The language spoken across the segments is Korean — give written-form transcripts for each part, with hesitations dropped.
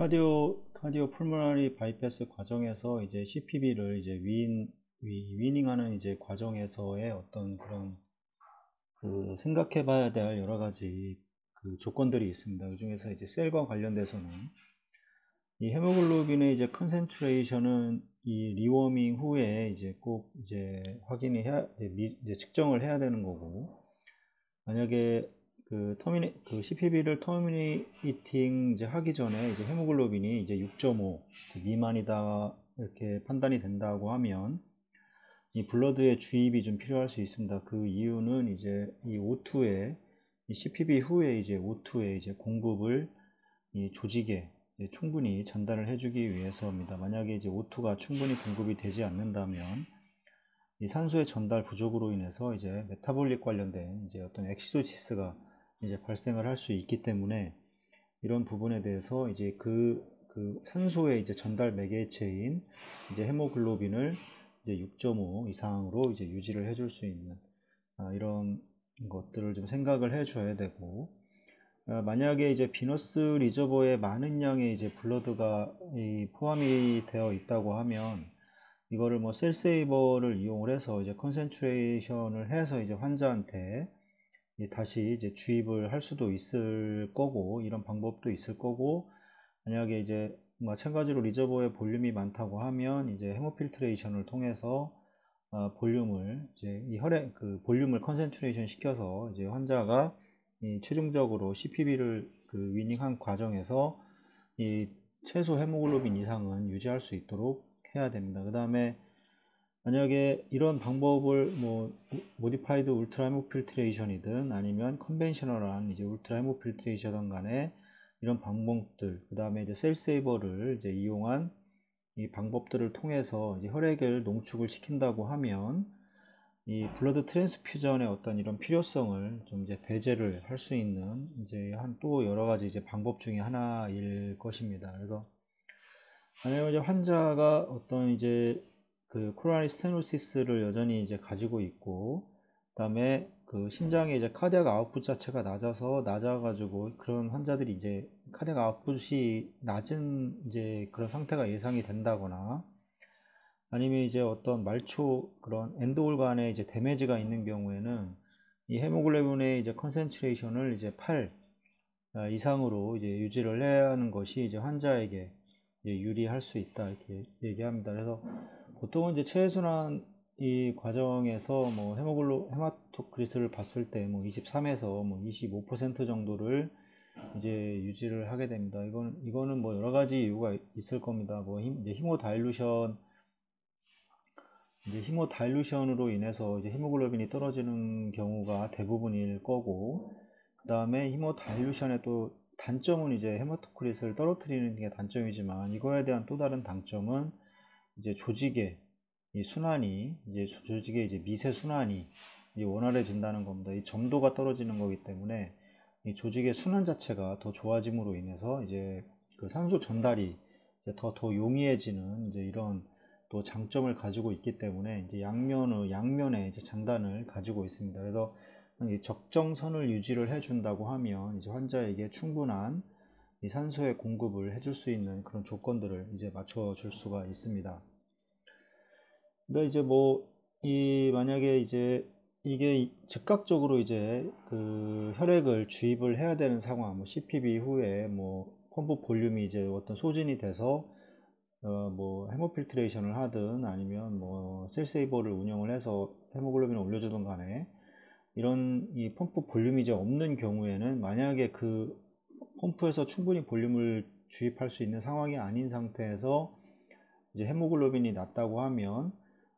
카디오 풀모나리 바이패스 과정에서 이제 CPB를 이제 위닝하는 이제 과정에서의 어떤 그런 그 생각해 봐야 될 여러 가지 그 조건들이 있습니다. 그 중에서 이제 셀과 관련돼서는 이 헤모글로빈의 이제 컨센트레이션은 이 리워밍 후에 이제 꼭 이제 확인이 해야, 이제 측정을 해야 되는 거고, 만약에 그 CPB를 터미네이팅 이제 하기 전에 이제 헤모글로빈이 이제 6.5 미만이다 이렇게 판단이 된다고 하면 이 블러드의 주입이 좀 필요할 수 있습니다. 그 이유는 이제 이 O2에 이 CPB 후에 이제 O2의 이제 공급을 이 조직에 충분히 전달을 해주기 위해서입니다. 만약에 이제 O2가 충분히 공급이 되지 않는다면 이 산소의 전달 부족으로 인해서 이제 메타볼릭 관련된 이제 어떤 엑시도시스가 이제 발생을 할 수 있기 때문에 이런 부분에 대해서 이제 그 산소의 이제 전달 매개체인 이제 헤모글로빈을 이제 6.5 이상으로 이제 유지를 해줄 수 있는 이런 것들을 좀 생각을 해줘야 되고, 만약에 이제 비너스 리저버에 많은 양의 이제 블러드가 포함이 되어 있다고 하면 이거를 뭐 셀세이버를 이용을 해서 이제 컨센트레이션을 해서 이제 환자한테 다시 이제 주입을 할 수도 있을 거고, 이런 방법도 있을 거고, 만약에 이제 마찬가지로 리저버의 볼륨이 많다고 하면 이제 헤모필트레이션을 통해서 볼륨을 이제 이 혈액 그 볼륨을 컨센트레이션 시켜서 이제 환자가 최종적으로 CPB를 그 위닝한 과정에서 이 최소 헤모글로빈 이상은 유지할 수 있도록 해야 됩니다. 그 다음에 만약에 이런 방법을 뭐 모디파이드 울트라 헤모필트레이션이든 아니면 컨벤셔널한 이제 울트라 헤모필트레이션이든 간에 이런 방법들, 그 다음에 이제 셀세이버를 이제 이용한 이 방법들을 통해서 이제 혈액을 농축을 시킨다고 하면 이 블러드 트랜스퓨전의 어떤 이런 필요성을 좀 이제 배제를 할 수 있는 이제 또 여러 가지 이제 방법 중에 하나일 것입니다. 그래서 만약에 이제 환자가 어떤 이제 그 코로나리 스테노시스를 여전히 이제 가지고 있고, 그다음에 그 심장의 이제 카디악 아웃풋 자체가 낮아가지고 그런 환자들이 이제 카디악 아웃풋이 낮은 이제 그런 상태가 예상이 된다거나, 아니면 이제 어떤 말초 그런 엔도올간에 이제 데미지가 있는 경우에는 이 헤모글로빈의 이제 컨센트레이션을 이제 8 이상으로 이제 유지를 해야 하는 것이 이제 환자에게 이제 유리할 수 있다 이렇게 얘기합니다. 그래서 보통은 이제 체순환 이 과정에서 뭐 헤마토크리스를 봤을 때 뭐 23에서 뭐 25% 정도를 이제 유지를 하게 됩니다. 이거는 뭐 여러 가지 이유가 있을 겁니다. 뭐 이제 히모 다일루션으로 인해서 이제 히모글로빈이 떨어지는 경우가 대부분일 거고, 그 다음에 히모 다일루션의 또 단점은 이제 헤마토크리스를 떨어뜨리는 게 단점이지만, 이거에 대한 또 다른 단점은 이제 조직의 이 순환이 이제 조직의 이제 미세 순환이 이제 원활해진다는 겁니다. 이 점도가 떨어지는 거기 때문에 이 조직의 순환 자체가 더 좋아짐으로 인해서 이제 그 산소 전달이 이제 더 용이해지는 이제 이런 또 장점을 가지고 있기 때문에 이제 양면에 이제 장단을 가지고 있습니다. 그래서 적정선을 유지를 해준다고 하면 이제 환자에게 충분한 이 산소의 공급을 해줄 수 있는 그런 조건들을 이제 맞춰줄 수가 있습니다. 근데 이제 만약에 이제 이게 즉각적으로 이제 그 혈액을 주입을 해야 되는 상황, 뭐 CPB 후에 뭐 펌프 볼륨이 이제 어떤 소진이 돼서 뭐 헤모필트레이션을 하든 아니면 뭐 셀세이버를 운영을 해서 헤모글로빈을 올려주든 간에 이런 이 펌프 볼륨이 이제 없는 경우에는, 만약에 그 펌프에서 충분히 볼륨을 주입할 수 있는 상황이 아닌 상태에서 이제 헤모글로빈이 낮다고 하면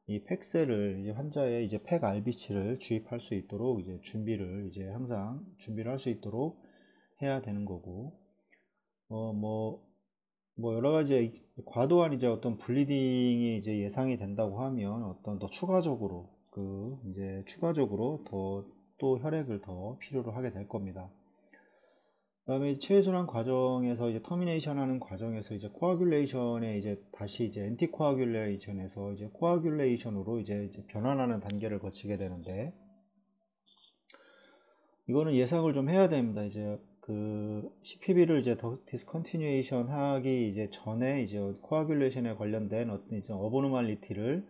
이 팩셀을 이제 환자의 이제 팩 RBC를 주입할 수 있도록 이제 항상 준비를 할 수 있도록 해야 되는 거고, 여러 가지 과도한 이제 어떤 블리딩이 이제 예상이 된다고 하면 어떤 더 추가적으로 또 혈액을 더 필요로 하게 될 겁니다. 그 다음에 체순환 과정에서 이제 터미네이션 하는 과정에서 이제 코아귤레이션에 이제 다시 이제 엔티코아귤레이션에서 이제 코아귤레이션으로 이제 변환하는 단계를 거치게 되는데, 이거는 예상을 좀 해야 됩니다. 이제 그 CPB를 이제 더 디스컨티뉴에이션 하기 이제 전에 이제 코아귤레이션에 관련된 어떤 이제 어버노말리티를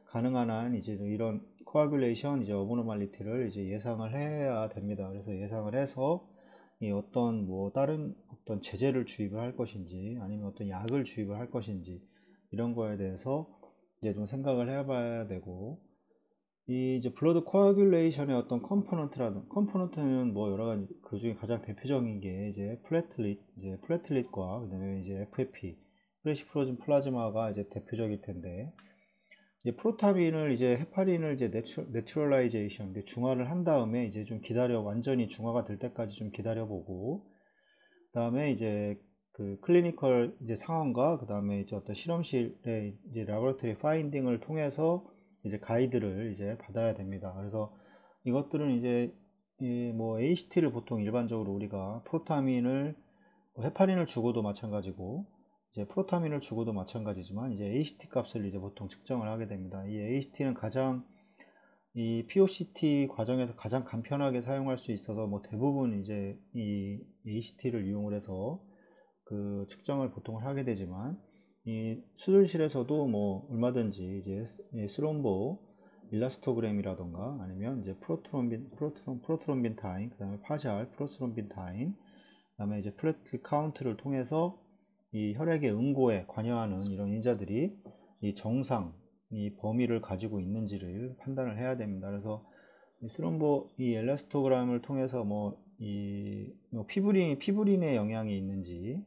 가능한 한 이제 이런 코아귤레이션 이제 어버노말리티를 이제 예상을 해야 됩니다. 그래서 예상을 해서 이 어떤 뭐 다른 어떤 제재를 주입을 할 것인지 아니면 어떤 약을 주입을 할 것인지 이런 거에 대해서 이제 좀 생각을 해봐야 되고, 이 이제 블러드 코아귤레이션의 어떤 컴포넌트는 뭐 여러 가지, 그 중에 가장 대표적인 게 이제 플래틀릿과 그다음에 이제 FFP 프레시 프로즌 플라즈마가 이제 대표적일 텐데, 이제 프로타민을 이제 헤파린을 이제 내추럴라이제이션 중화를 한 다음에 이제 좀 기다려, 완전히 중화가 될 때까지 좀 기다려 보고, 그다음에 이제 그 클리니컬 이제 상황과 그다음에 이제 어떤 실험실의 이제 라보라토리 파인딩을 통해서 이제 가이드를 이제 받아야 됩니다. 그래서 이것들은 이제 뭐 ACT를 보통 일반적으로 우리가 프로타민을 헤파린을 주고도 마찬가지고 이제 프로타민을 주고도 마찬가지지만 이제 ACT 값을 이제 보통 측정을 하게 됩니다. 이 ACT는 가장 이 POCT 과정에서 가장 간편하게 사용할 수 있어서 뭐 대부분 이제 이 ACT를 이용을 해서 그 측정을 보통 하게 되지만, 이 수술실에서도 뭐 얼마든지 이제 스롬보 일라스토그램이라던가 아니면 이제 프로트롬빈 타임, 그 다음에 파샬 프로트롬빈 타임, 그 다음에 이제 플레트 카운트를 통해서 이 혈액의 응고에 관여하는 이런 인자들이 이 정상 이 범위를 가지고 있는지를 판단을 해야 됩니다. 그래서 이 스롬보 이 엘라스토그램을 통해서 뭐 피브린의 영향이 있는지,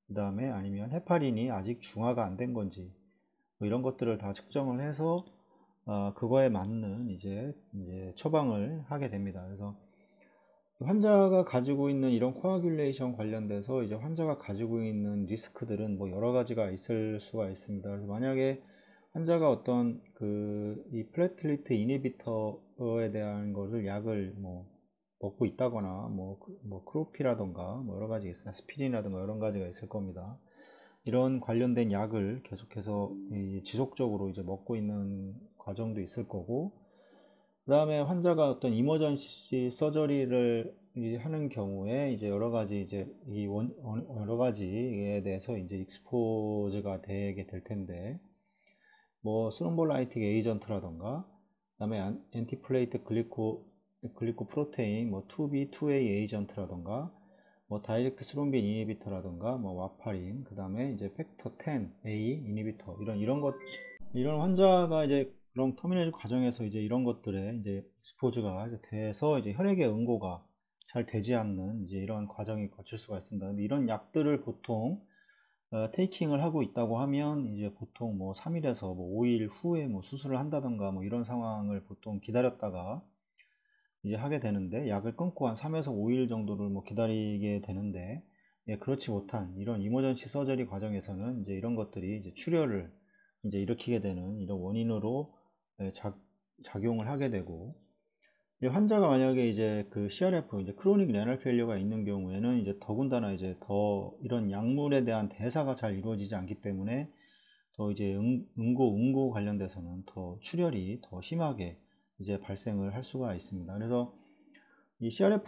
그 다음에 아니면 헤파린이 아직 중화가 안 된 건지 뭐 이런 것들을 다 측정을 해서 그거에 맞는 이제 처방을 하게 됩니다. 그래서 환자가 가지고 있는 이런 코아귤레이션 관련돼서 이제 환자가 가지고 있는 리스크들은 뭐 여러 가지가 있을 수가 있습니다. 그래서 만약에 환자가 어떤 이 플래틀리트 이니비터에 대한 것을 약을 뭐 먹고 있다거나 뭐 크로피라던가 뭐 여러 가지 있어요. 아스피린이라던가 여러 가지가 있을 겁니다. 이런 관련된 약을 계속해서 지속적으로 이제 먹고 있는 과정도 있을 거고, 그 다음에 환자가 어떤 이머전시 서저리를 하는 경우에 이제 여러 가지 여러 가지에 대해서 이제 익스포즈가 되게 될 텐데, 뭐 스롬볼라이틱 에이전트라던가 그다음에 엔티플레이트 글리코프로테인 뭐 2B, 2A 에이전트라던가 뭐 다이렉트 스롬빈 이니비터라던가 뭐 와파린, 그다음에 이제 팩터 10A 이니비터, 이런 환자가 이제 그런 터미널 과정에서 이제 이런 것들에 이제 익스포즈가 이제 돼서 이제 혈액의 응고가 잘 되지 않는 이제 이런 과정이 거칠 수가 있습니다. 근데 이런 약들을 보통 테이킹을 하고 있다고 하면 이제 보통 뭐 3일에서 뭐 5일 후에 뭐 수술을 한다던가 뭐 이런 상황을 보통 기다렸다가 이제 하게 되는데, 약을 끊고 한 3에서 5일 정도를 뭐 기다리게 되는데, 그렇지 못한 이런 이머전시 서저리 과정에서는 이제 이런 것들이 이제 출혈을 이제 일으키게 되는 이런 원인으로 작용을 하게 되고, 환자가 만약에 이제 그 CRF, 이제 크로닉 레널 페일리어가 있는 경우에는 이제 더군다나 이제 더 이런 약물에 대한 대사가 잘 이루어지지 않기 때문에 더 이제 응고 관련돼서는 더 출혈이 더 심하게 이제 발생을 할 수가 있습니다. 그래서 이 CRF를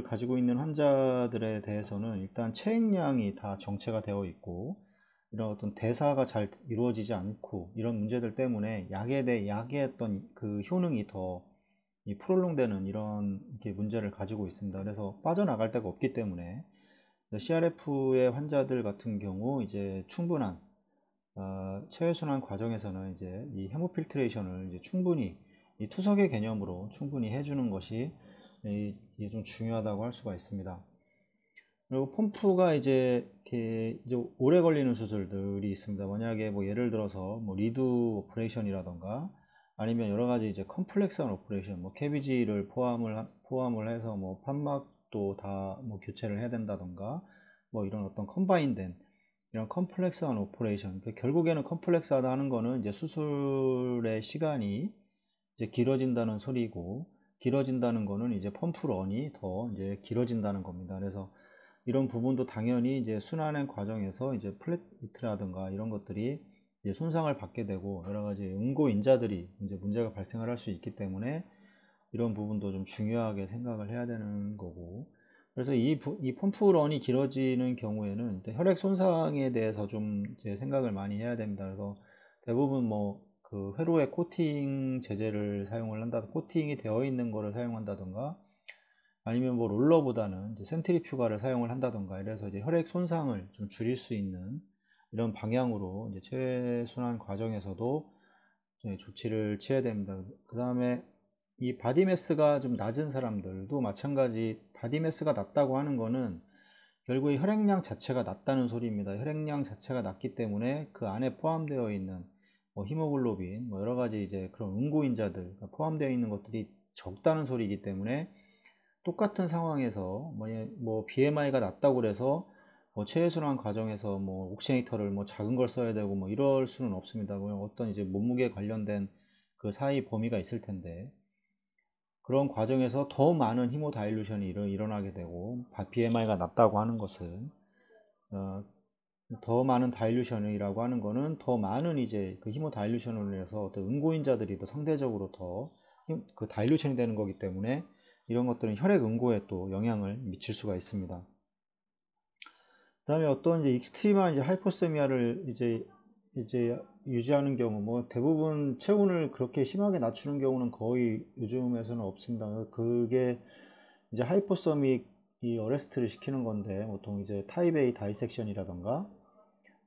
가지고 있는 환자들에 대해서는 일단 체액량이 다 정체가 되어 있고, 이런 어떤 대사가 잘 이루어지지 않고 이런 문제들 때문에 약의 어떤 그 효능이 더 프롤롱되는 이런 문제를 가지고 있습니다. 그래서 빠져나갈 데가 없기 때문에 CRF의 환자들 같은 경우 이제 충분한 체외순환 과정에서는 이제 이 헤모필트레이션을 이제 충분히 이 투석의 개념으로 충분히 해주는 것이 이게 좀 중요하다고 할 수가 있습니다. 그리고 펌프가 이제 오래 걸리는 수술들이 있습니다. 만약에 뭐 예를 들어서 뭐 리드 오퍼레이션이라던가 아니면 여러 가지 이제 컴플렉스한 오퍼레이션, 뭐 캐비지를 포함을 해서 뭐 판막도 다 뭐 교체를 해야 된다던가 뭐 이런 어떤 컴바인된 이런 컴플렉스한 오퍼레이션, 결국에는 컴플렉스하다 하는 거는 이제 수술의 시간이 이제 길어진다는 소리고, 길어진다는 거는 이제 펌프런이 더 이제 길어진다는 겁니다. 그래서 이런 부분도 당연히 이제 순환의 과정에서 이제 플랫이트라든가 이런 것들이 이제 손상을 받게 되고 여러 가지 응고 인자들이 이제 문제가 발생을 할 수 있기 때문에 이런 부분도 좀 중요하게 생각을 해야 되는 거고, 그래서 이 펌프런이 길어지는 경우에는 혈액 손상에 대해서 좀 이제 생각을 많이 해야 됩니다. 그래서 대부분 뭐 그 회로에 코팅 제제를 사용을 코팅이 되어 있는 거를 사용한다던가, 아니면 뭐 롤러보다는 이제 센트리퓨가를 사용을 한다던가, 이래서 이제 혈액 손상을 좀 줄일 수 있는 이런 방향으로 이제 체순환 과정에서도 조치를 취해야 됩니다. 그 다음에 이 바디매스가 좀 낮은 사람들도 마찬가지, 바디매스가 낮다고 하는 거는 결국에 혈액량 자체가 낮다는 소리입니다. 혈액량 자체가 낮기 때문에 그 안에 포함되어 있는 뭐 히모글로빈, 뭐 여러 가지 이제 그런 응고인자들 포함되어 있는 것들이 적다는 소리이기 때문에, 똑같은 상황에서 뭐 BMI가 낮다고 그래서 뭐 체외순환 과정에서 뭐 옥시네이터를 뭐 작은 걸 써야 되고 뭐 이럴 수는 없습니다. 뭐 어떤 이제 몸무게 관련된 그 사이 범위가 있을 텐데, 그런 과정에서 더 많은 히모다일루션이 일어나게 되고, BMI가 낮다고 하는 것은 더 많은 다일루션이라고 하는 거는 더 많은 이제 그 히모다일루션을 해서 어떤 응고인자들이 더 상대적으로 더 그 다일루션이 되는 거기 때문에, 이런 것들은 혈액 응고에 또 영향을 미칠 수가 있습니다. 그 다음에 어떤 이제 익스트림한 이제 하이포세미아를 이제 유지하는 경우, 뭐 대부분 체온을 그렇게 심하게 낮추는 경우는 거의 요즘에서는 없습니다. 그게 이제 하이포서믹 이 어레스트를 시키는 건데, 보통 이제 타입 A 다이섹션이라던가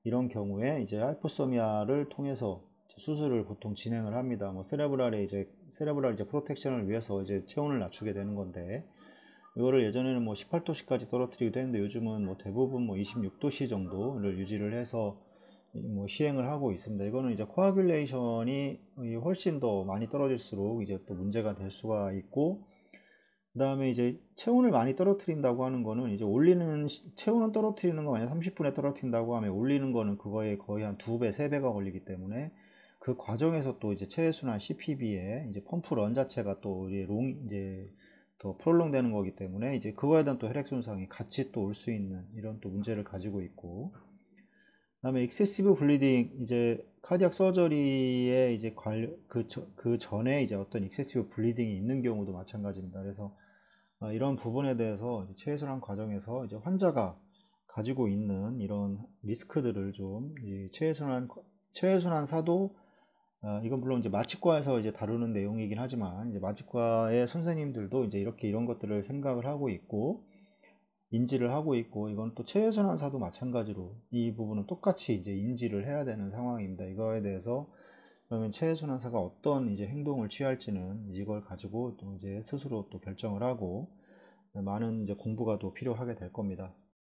이런 경우에 이제 하이포서미아를 통해서 수술을 보통 진행을 합니다. 뭐 세레브랄 이제 프로텍션을 위해서 이제 체온을 낮추게 되는 건데, 이거를 예전에는 뭐 18도씨까지 떨어뜨리기도 했는데, 요즘은 뭐 대부분 뭐 26도씨 정도를 유지를 해서 뭐 시행을 하고 있습니다. 이거는 이제 코아뷸레이션이 훨씬 더 많이 떨어질수록 이제 또 문제가 될 수가 있고, 그 다음에 이제 체온을 많이 떨어뜨린다고 하는 거는, 이제 체온은 떨어뜨리는 거 만약 30분에 떨어뜨린다고 하면, 올리는 거는 그거에 거의 한 2배, 3배가 걸리기 때문에, 그 과정에서 또 이제 체외순환 CPB에 이제 펌프런 자체가 또 이제 더 프롤롱 되는 거기 때문에, 이제 그거에 대한 또 혈액 손상이 같이 또 올 수 있는 이런 또 문제를 가지고 있고, 그 다음에 익세시브 블리딩, 이제 카디악 서저리에 이제 그 전에 이제 어떤 익세시브 블리딩이 있는 경우도 마찬가지입니다. 그래서 이런 부분에 대해서 체외순환 과정에서 이제 환자가 가지고 있는 이런 리스크들을 좀 체외순환사도, 이건 물론 이제 마취과에서 이제 다루는 내용이긴 하지만, 이제 마취과의 선생님들도 이제 이렇게 이런 것들을 생각을 하고 있고 인지를 하고 있고, 이건 또 체외순환사도 마찬가지로 이 부분은 똑같이 이제 인지를 해야 되는 상황입니다. 이거에 대해서 그러면 체외순환사가 어떤 이제 행동을 취할지는 이걸 가지고 또 이제 스스로 또 결정을 하고, 많은 이제 공부가 또 필요하게 될 겁니다.